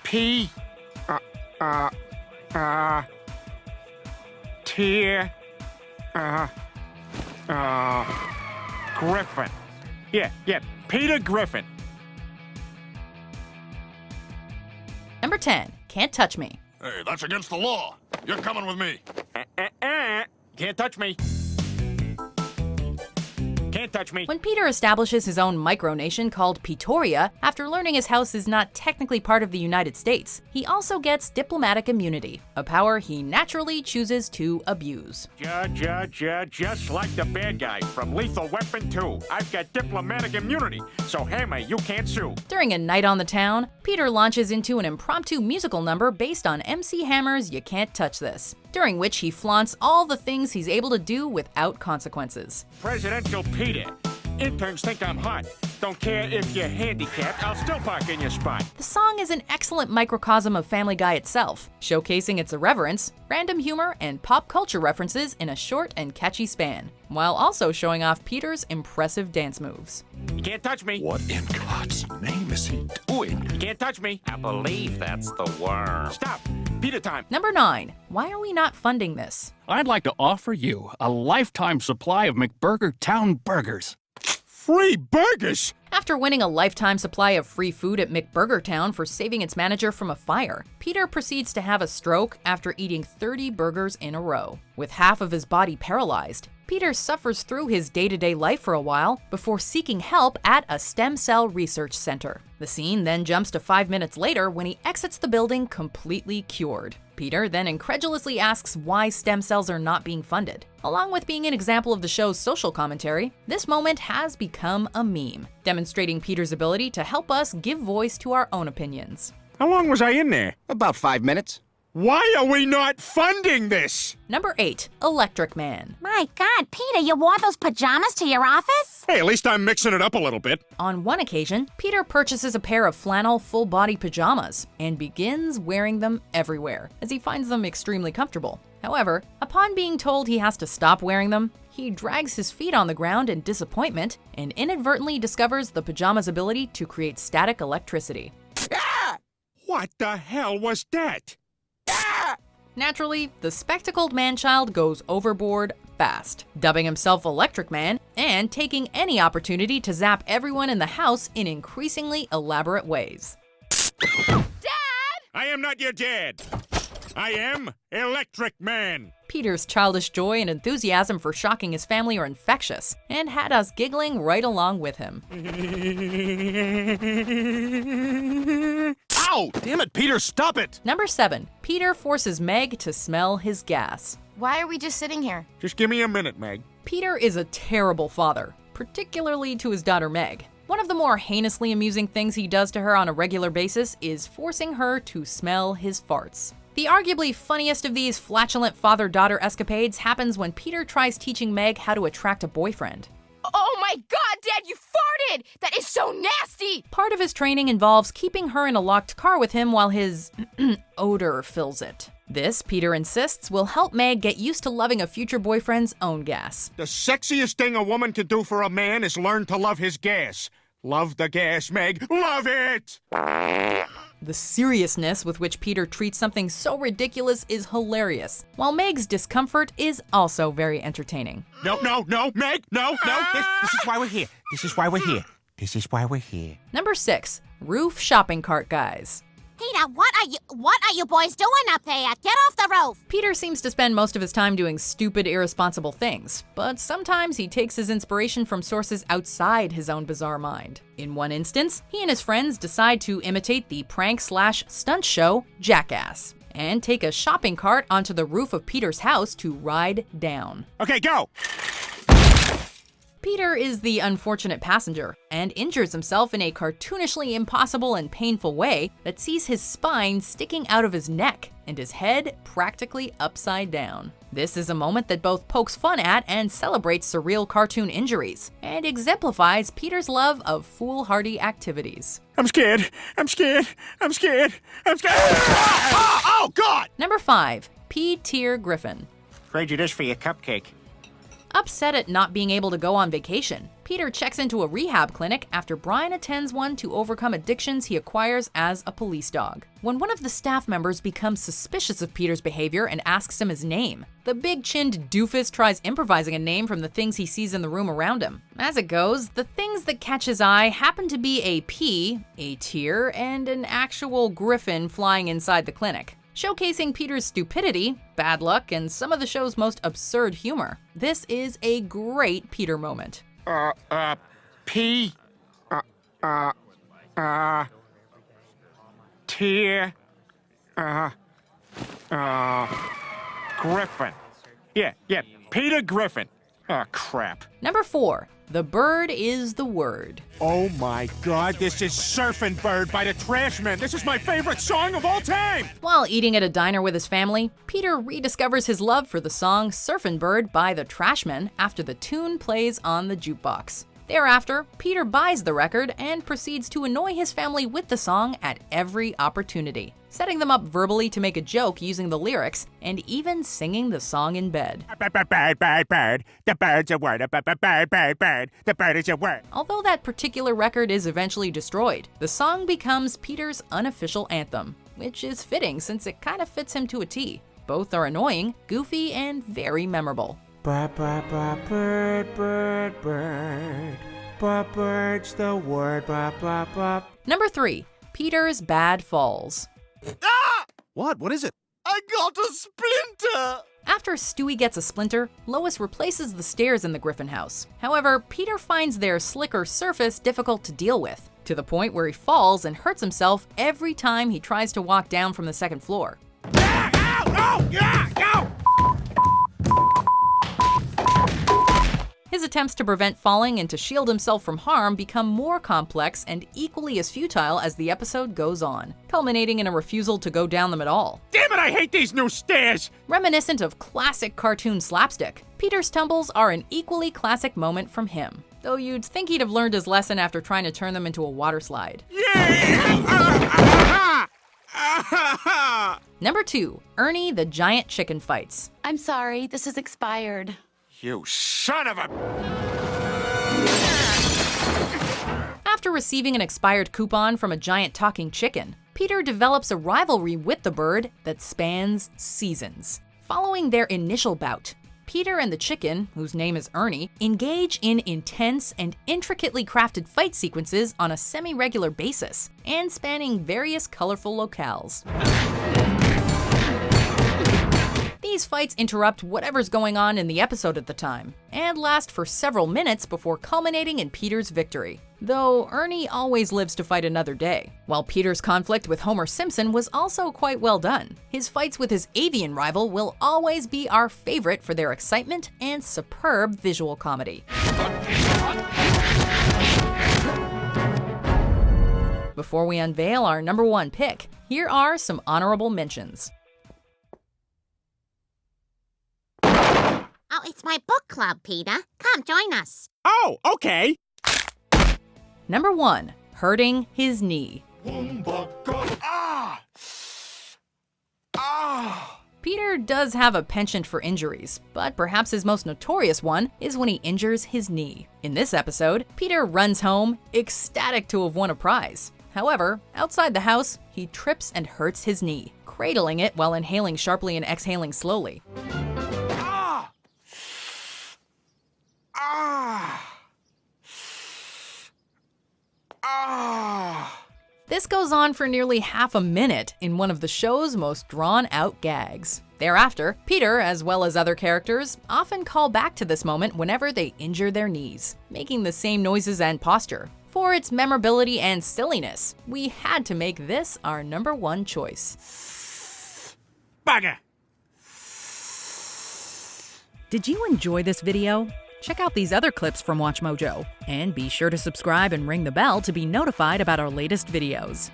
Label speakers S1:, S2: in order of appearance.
S1: P. Tear. Griffin. Yeah, Peter Griffin.
S2: Number 10. Can't touch me.
S3: Hey, that's against the law. You're coming with me.
S1: Can't touch me. Can't touch me.
S2: When Peter establishes his own micronation called Pretoria, after learning his house is not technically part of the United States, he also gets diplomatic immunity, a power he naturally chooses to abuse.
S1: Just like the bad guy from Lethal Weapon 2. I've got diplomatic immunity, so Hammer, you can't sue.
S2: During a night on the town, Peter launches into an impromptu musical number based on MC Hammer's You Can't Touch This, during which he flaunts all the things he's able to do without consequences.
S1: Presidential Peter. Interns think I'm hot. Don't care if you're handicapped, I'll still park in your spot.
S2: The song is an excellent microcosm of Family Guy itself, showcasing its irreverence, random humor, and pop culture references in a short and catchy span, while also showing off Peter's impressive dance moves.
S1: You can't touch me.
S3: What in God's name is he doing?
S1: You can't touch me.
S4: I believe that's the worm.
S1: Stop. Peter time.
S2: Number 9. Why are we not funding this?
S5: I'd like to offer you a lifetime supply of McBurger Town burgers.
S1: Free burgers?
S2: After winning a lifetime supply of free food at McBurger Town for saving its manager from a fire, Peter proceeds to have a stroke after eating 30 burgers in a row. With half of his body paralyzed, Peter suffers through his day-to-day life for a while before seeking help at a stem cell research center. The scene then jumps to 5 minutes later when he exits the building completely cured. Peter then incredulously asks why stem cells are not being funded. Along with being an example of the show's social commentary, this moment has become a meme, demonstrating Peter's ability to help us give voice to our own opinions.
S1: How long was I in there?
S6: About 5 minutes.
S1: Why are we not funding this?
S2: Number 8. Electric Man.
S7: My God, Peter, you wore those pajamas to your office?
S1: Hey, at least I'm mixing it up a little bit.
S2: On one occasion, Peter purchases a pair of flannel full-body pajamas and begins wearing them everywhere, as he finds them extremely comfortable. However, upon being told he has to stop wearing them, he drags his feet on the ground in disappointment and inadvertently discovers the pajama's ability to create static electricity.
S1: What the hell was that?
S2: Naturally, the spectacled man-child goes overboard fast, dubbing himself Electric Man and taking any opportunity to zap everyone in the house in increasingly elaborate ways.
S7: Dad!
S1: I am not your dad. I am Electric Man.
S2: Peter's childish joy and enthusiasm for shocking his family are infectious, and had us giggling right along with him.
S3: Ow! Damn it, Peter, stop it!
S2: Number 7. Peter forces Meg to smell his gas.
S7: Why are we just sitting here?
S1: Just give me a minute, Meg.
S2: Peter is a terrible father, particularly to his daughter Meg. One of the more heinously amusing things he does to her on a regular basis is forcing her to smell his farts. The arguably funniest of these flatulent father-daughter escapades happens when Peter tries teaching Meg how to attract a boyfriend.
S7: Oh my God, Dad, you farted! That is so nasty!
S2: Part of his training involves keeping her in a locked car with him while his odor fills it. This, Peter insists, will help Meg get used to loving a future boyfriend's own gas.
S1: The sexiest thing a woman can do for a man is learn to love his gas. Love the gas, Meg. Love it!
S2: The seriousness with which Peter treats something so ridiculous is hilarious, while Meg's discomfort is also very entertaining.
S1: No, Meg, no. This is why we're here. This is why we're here.
S2: Number 6. Roof shopping cart guys.
S7: Peter, what are you boys doing up there? Get off the roof!
S2: Peter seems to spend most of his time doing stupid, irresponsible things, but sometimes he takes his inspiration from sources outside his own bizarre mind. In one instance, he and his friends decide to imitate the prank/stunt show Jackass, and take a shopping cart onto the roof of Peter's house to ride down.
S1: Okay, go!
S2: Peter is the unfortunate passenger and injures himself in a cartoonishly impossible and painful way that sees his spine sticking out of his neck and his head practically upside down. This is a moment that both pokes fun at and celebrates surreal cartoon injuries, and exemplifies Peter's love of foolhardy activities.
S1: I'm scared.
S3: Oh, God!
S2: Number 5. Pea Tear Griffin.
S1: Trade you this for your cupcake.
S2: Upset at not being able to go on vacation, Peter checks into a rehab clinic after Brian attends one to overcome addictions he acquires as a police dog. When one of the staff members becomes suspicious of Peter's behavior and asks him his name, the big-chinned doofus tries improvising a name from the things he sees in the room around him. As it goes, the things that catch his eye happen to be a pea, a tear, and an actual griffin flying inside the clinic. Showcasing Peter's stupidity, bad luck, and some of the show's most absurd humor. This is a great Peter moment.
S1: Pea, Tear, Griffin. Yeah, Peter Griffin. Oh, crap.
S2: Number 4. The bird is the word.
S1: Oh my God, this is Surfin' Bird by the Trashmen. This is my favorite song of all time.
S2: While eating at a diner with his family, Peter rediscovers his love for the song Surfin' Bird by the Trashmen after the tune plays on the jukebox. Thereafter, Peter buys the record and proceeds to annoy his family with the song at every opportunity, setting them up verbally to make a joke using the lyrics and even singing the song in bed.
S1: Bird, the bird's a word. Bird, the bird is a word.
S2: Although that particular record is eventually destroyed, the song becomes Peter's unofficial anthem, which is fitting since it kind of fits him to a T. Both are annoying, goofy, and very memorable.
S1: Bird, bird's the word.
S2: Number 3. Peter's Bad Falls.
S3: What is it? I got a splinter!
S2: After Stewie gets a splinter, Lois replaces the stairs in the Griffin house. However, Peter finds their slicker surface difficult to deal with, to the point where he falls and hurts himself every time he tries to walk down from the second floor. His attempts to prevent falling and to shield himself from harm become more complex and equally as futile as the episode goes on, culminating in a refusal to go down them at all.
S1: Damn it, I hate these new stairs!
S2: Reminiscent of classic cartoon slapstick, Peter's tumbles are an equally classic moment from him, though you'd think he'd have learned his lesson after trying to turn them into a water slide. Number 2. Ernie the Giant Chicken Fights.
S6: I'm sorry, this is expired.
S1: You son of a...
S2: After receiving an expired coupon from a giant talking chicken, Peter develops a rivalry with the bird that spans seasons. Following their initial bout, Peter and the chicken, whose name is Ernie, engage in intense and intricately crafted fight sequences on a semi-regular basis, and spanning various colorful locales. These fights interrupt whatever's going on in the episode at the time, and last for several minutes before culminating in Peter's victory. Though Ernie always lives to fight another day, while Peter's conflict with Homer Simpson was also quite well done. His fights with his avian rival will always be our favorite for their excitement and superb visual comedy. Before we unveil our number 1 pick, here are some honorable mentions.
S7: Oh, it's my book club, Peter. Come join us.
S1: Oh, okay.
S2: Number 1. Hurting his knee. Peter does have a penchant for injuries, but perhaps his most notorious one is when he injures his knee. In this episode, Peter runs home, ecstatic to have won a prize. However, outside the house, he trips and hurts his knee, cradling it while inhaling sharply and exhaling slowly. This goes on for nearly half a minute in one of the show's most drawn-out gags. Thereafter, Peter, as well as other characters, often call back to this moment whenever they injure their knees, making the same noises and posture. For its memorability and silliness, we had to make this our number 1 choice.
S1: Bugger!
S2: Did you enjoy this video? Check out these other clips from WatchMojo, and be sure to subscribe and ring the bell to be notified about our latest videos.